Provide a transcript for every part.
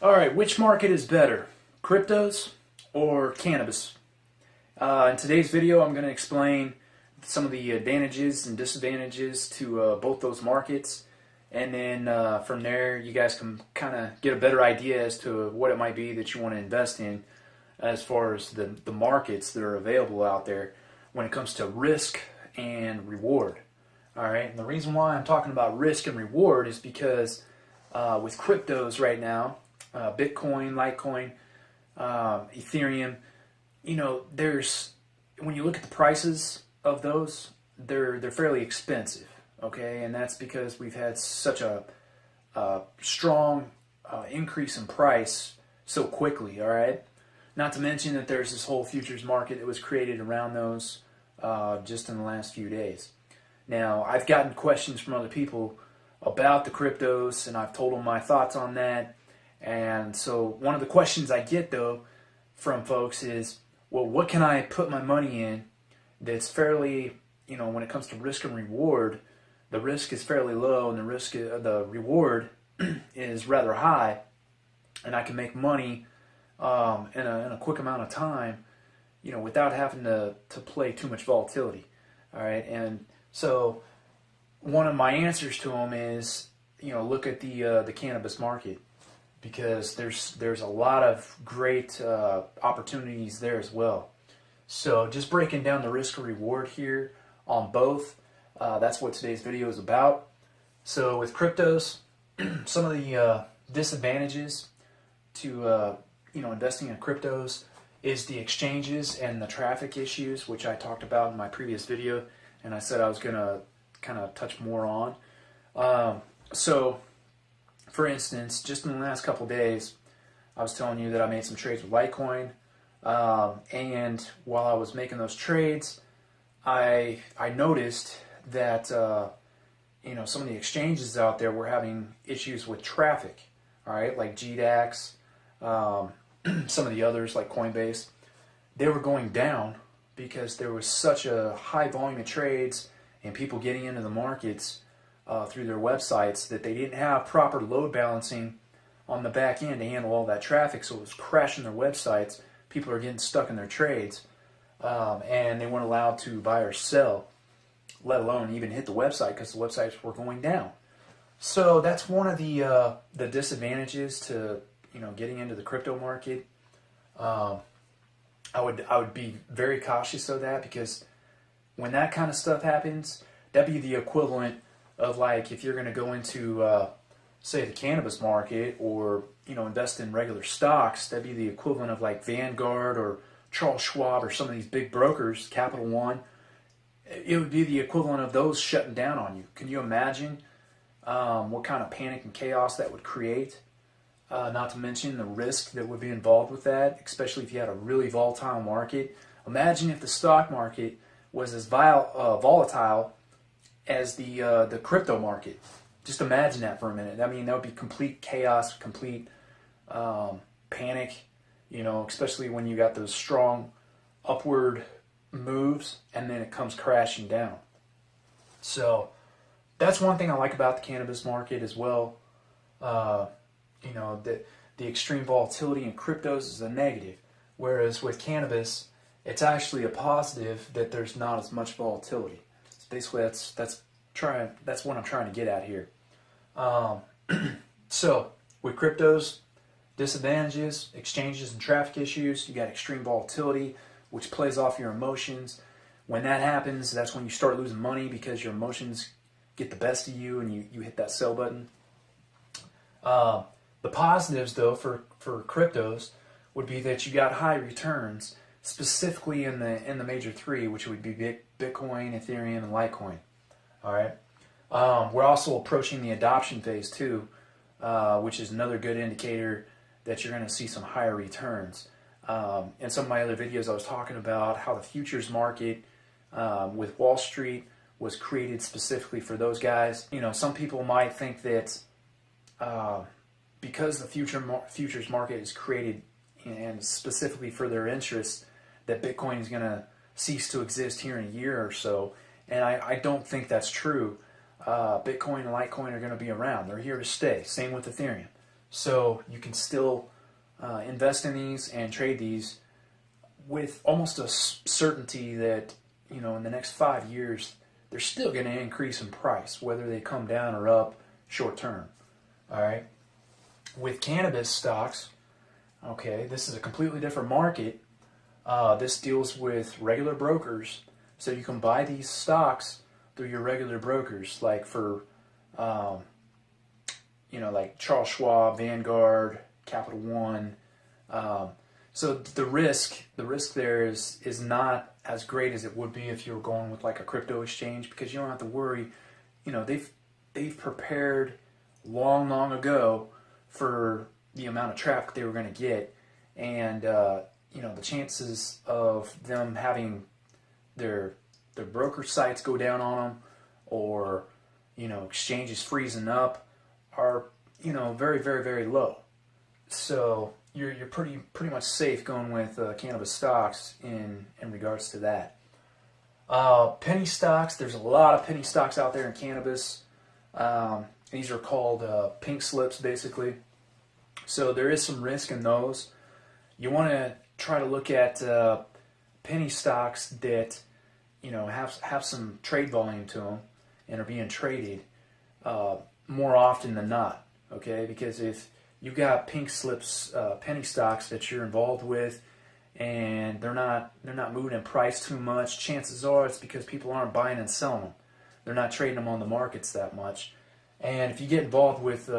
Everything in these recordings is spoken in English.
All right, which market is better, cryptos or cannabis? In today's video, I'm going to explain some of the advantages and disadvantages to both those markets, and then from there, you guys can kind of get a better idea as to what it might be that you want to invest in as far as the markets that are available out there when it comes to risk and reward. All right, and the reason why I'm talking about risk and reward is because with cryptos right now, Bitcoin, Litecoin, Ethereum, when you look at the prices of those, they're fairly expensive, okay? And that's because we've had such a strong increase in price so quickly, all right? Not to mention that there's this whole futures market that was created around those just in the last few days. Now, I've gotten questions from other people about the cryptos, and I've told them my thoughts on that. And so one of the questions I get, though, from folks is, well, what can I put my money in that's fairly, when it comes to risk and reward, the risk is fairly low and the reward is rather high, and I can make money in a quick amount of time, without having to play too much volatility. All right, and so one of my answers to them is, look at the cannabis market, because there's a lot of great opportunities there as well. So just breaking down the risk and reward here on both, that's what today's video is about. So with cryptos, some of the disadvantages to investing in cryptos is the exchanges and the traffic issues, which I talked about in my previous video, and I said I was going to kind of touch more on. So for instance, just in the last couple days, I was telling you that I made some trades with Litecoin, and while I was making those trades, I noticed that some of the exchanges out there were having issues with traffic. All right, like GDAX, some of the others like Coinbase, they were going down because there was such a high volume of trades and people getting into the markets through their websites that they didn't have proper load balancing on the back end to handle all that traffic, so it was crashing their websites. People are getting stuck in their trades, and they weren't allowed to buy or sell, let alone even hit the website, because the websites were going down. So that's one of the disadvantages to getting into the crypto market. I would be very cautious of that, because when that kind of stuff happens, that'd be the equivalent of, like, if you're going to go into say the cannabis market or invest in regular stocks, that'd be the equivalent of like Vanguard or Charles Schwab or some of these big brokers, Capital One. It would be the equivalent of those shutting down on you. Can you imagine what kind of panic and chaos that would create? Not to mention the risk that would be involved with that, especially if you had a really volatile market. Imagine if the stock market was as volatile as the crypto market. Just imagine that for a minute. I mean, that would be complete chaos, complete panic, especially when you got those strong upward moves and then it comes crashing down. So that's one thing I like about the cannabis market as well. The extreme volatility in cryptos is a negative, whereas with cannabis, it's actually a positive that there's not as much volatility. So basically, that's what I'm trying to get at here. So with cryptos, disadvantages, exchanges and traffic issues, you got extreme volatility, which plays off your emotions. When that happens, that's when you start losing money, because your emotions get the best of you and you hit that sell button. The positives, though, for cryptos would be that you got high returns, specifically in the major three, which would be Bitcoin, Ethereum, and Litecoin. All right. We're also approaching the adoption phase too, which is another good indicator that you're going to see some higher returns. In some of my other videos, I was talking about how the futures market with Wall Street was created specifically for those guys. Some people might think that because the futures market is created and specifically for their interests, that Bitcoin is going to cease to exist here in a year or so. And I don't think that's true. Bitcoin and Litecoin are going to be around. They're here to stay. Same with Ethereum. So you can still invest in these and trade these with almost a certainty that, in the next 5 years, they're still going to increase in price, whether they come down or up short term. All right. With cannabis stocks, okay, this is a completely different market. This deals with regular brokers, so you can buy these stocks through your regular brokers, like for, like Charles Schwab, Vanguard, Capital One. So the risk there is not as great as it would be if you were going with like a crypto exchange, because you don't have to worry. They've prepared long ago for the amount of traffic they were going to get, and the chances of them having their broker sites go down on them, or exchanges freezing up, are very very low. So you're pretty much safe going with cannabis stocks in regards to that. Penny stocks. There's a lot of penny stocks out there in cannabis. These are called pink slips, basically. So there is some risk in those. You want to try to look at penny stocks that have some trade volume to them and are being traded more often than not. Okay, because if you've got pink slips, penny stocks that you're involved with, and they're not moving in price too much, chances are it's because people aren't buying and selling them. They're not trading them on the markets that much. And if you get involved with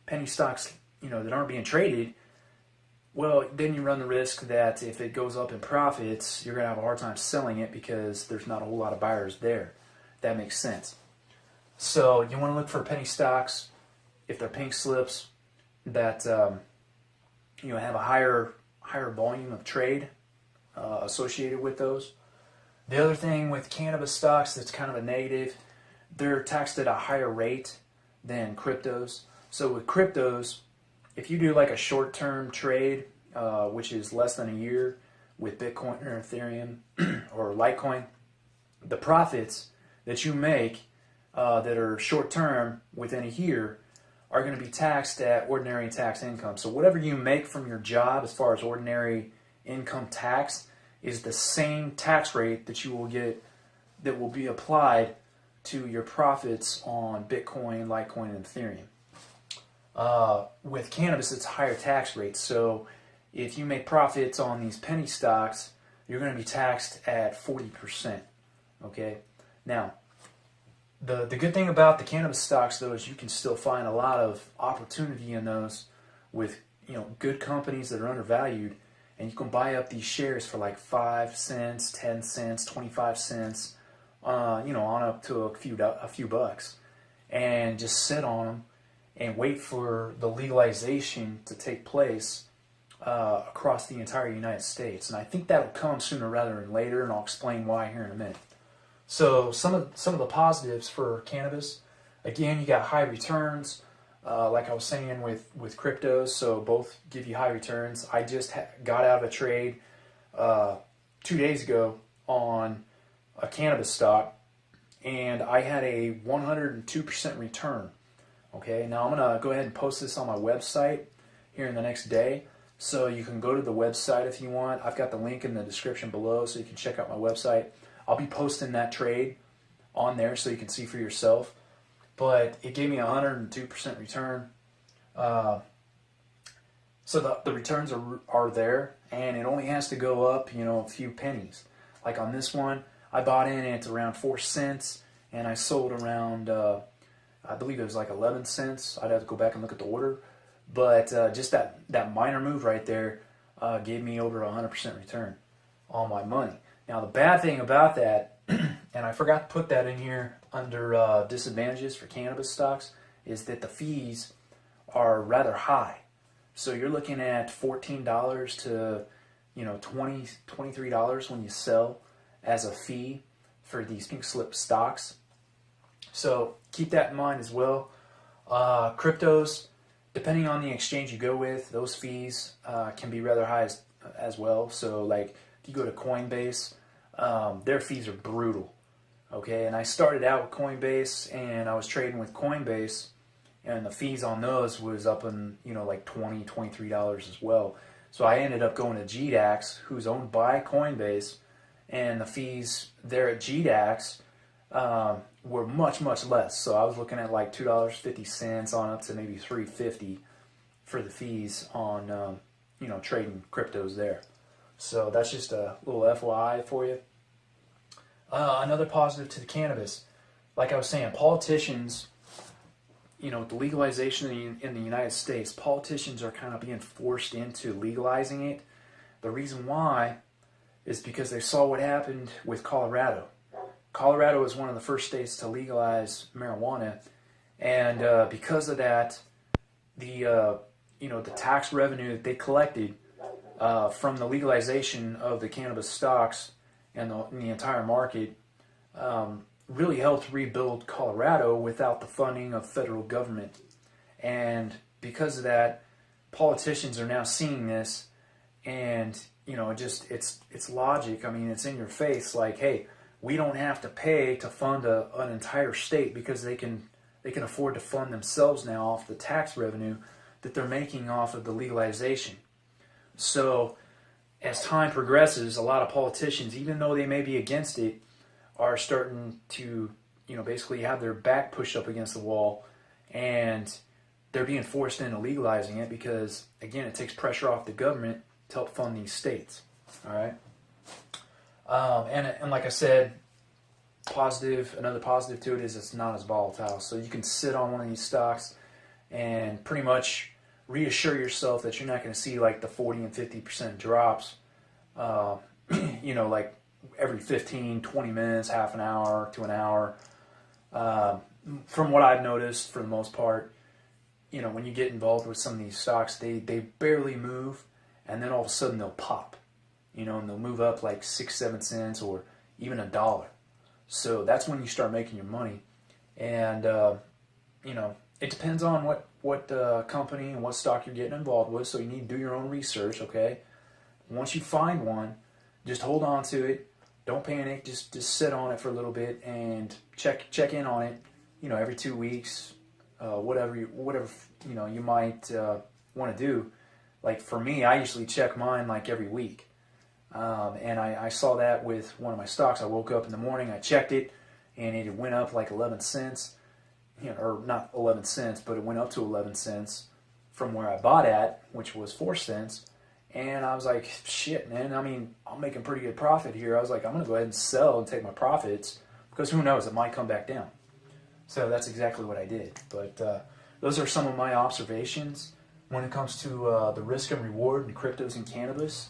penny stocks, that aren't being traded, well, then you run the risk that if it goes up in profits, you're going to have a hard time selling it because there's not a whole lot of buyers there. That makes sense. So you want to look for penny stocks, if they're pink slips, that have a higher volume of trade associated with those. The other thing with cannabis stocks that's kind of a negative, they're taxed at a higher rate than cryptos. So with cryptos, if you do like a short-term trade, which is less than a year with Bitcoin or Ethereum or Litecoin, the profits that you make that are short-term within a year are going to be taxed at ordinary tax income. So whatever you make from your job as far as ordinary income tax is the same tax rate that you will get, that will be applied to your profits on Bitcoin, Litecoin, and Ethereum. With cannabis, it's a higher tax rate. So if you make profits on these penny stocks, you're going to be taxed at 40%. Okay? Now, the good thing about the cannabis stocks, though, is you can still find a lot of opportunity in those with good companies that are undervalued, and you can buy up these shares for like 5 cents, 10 cents, 25 cents, on up to a few bucks, and just sit on them and wait for the legalization to take place across the entire United States. And I think that'll come sooner rather than later, and I'll explain why here in a minute. So some of the positives for cannabis, again, you got high returns, like I was saying with cryptos, so both give you high returns. I just got out of a trade 2 days ago on a cannabis stock, and I had a 102% return. Okay, now I'm going to go ahead and post this on my website here in the next day, so you can go to the website if you want. I've got the link in the description below, so you can check out my website. I'll be posting that trade on there so you can see for yourself. But it gave me a 102% return. So the returns are there, and it only has to go up, a few pennies. Like on this one, I bought in at around 4 cents, and I sold around, I believe it was like 11 cents. I'd have to go back and look at the order. But just that minor move right there gave me over 100% return on my money. Now, the bad thing about that, and I forgot to put that in here under disadvantages for cannabis stocks, is that the fees are rather high. So you're looking at $14 to $23 when you sell as a fee for these pink slip stocks. So keep that in mind as well. Cryptos, depending on the exchange you go with, those fees can be rather high as well. So like if you go to Coinbase, their fees are brutal. Okay, and I started out with Coinbase, and I was trading with Coinbase, and the fees on those was up in, like $20, $23 as well. So I ended up going to GDAX, who's owned by Coinbase, and the fees there at GDAX were much, much less. So I was looking at like $2.50 on up to maybe $3.50 for the fees on trading cryptos there. So that's just a little FYI for you. Another positive to the cannabis, like I was saying, politicians, with the legalization in the United States, politicians are kind of being forced into legalizing it. The reason why is because they saw what happened with Colorado. Colorado was one of the first states to legalize marijuana, and because of that, the tax revenue that they collected from the legalization of the cannabis stocks and the entire market really helped rebuild Colorado without the funding of federal government. And because of that, politicians are now seeing this, and it's logic. I mean, it's in your face. Like, hey, we don't have to pay to fund an entire state because they can afford to fund themselves now off the tax revenue that they're making off of the legalization. So as time progresses, a lot of politicians, even though they may be against it, are starting to, basically have their back pushed up against the wall, and they're being forced into legalizing it because, again, it takes pressure off the government to help fund these states. All right. And like I said, another positive to it is it's not as volatile. So you can sit on one of these stocks and pretty much reassure yourself that you're not going to see like the 40 and 50% drops, like every 15, 20 minutes, half an hour to an hour. From what I've noticed, for the most part, when you get involved with some of these stocks, they barely move, and then all of a sudden they'll pop, and they'll move up like 6, 7 cents or even $1. So that's when you start making your money. And, it depends on what company and what stock you're getting involved with, so you need to do your own research, okay? Once you find one, just hold on to it. Don't panic. Just sit on it for a little bit and check in on it. Every 2 weeks, whatever you might want to do. Like for me, I usually check mine like every week, and I saw that with one of my stocks. I woke up in the morning, I checked it, and it went up like 11 cents. Or not 11 cents, but it went up to 11 cents from where I bought at, which was 4 cents. And I was like, shit, man, I mean, I'm making pretty good profit here. I was like, I'm going to go ahead and sell and take my profits because who knows, it might come back down. So that's exactly what I did. But those are some of my observations when it comes to the risk and reward in cryptos and cannabis.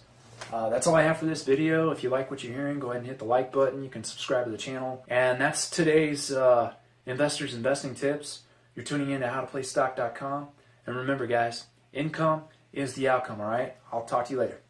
That's all I have for this video. If you like what you're hearing, go ahead and hit the like button. You can subscribe to the channel. And that's today's Investors Investing Tips. You're tuning in to howtoPlayStock.com. And remember, guys, income is the outcome, all right? I'll talk to you later.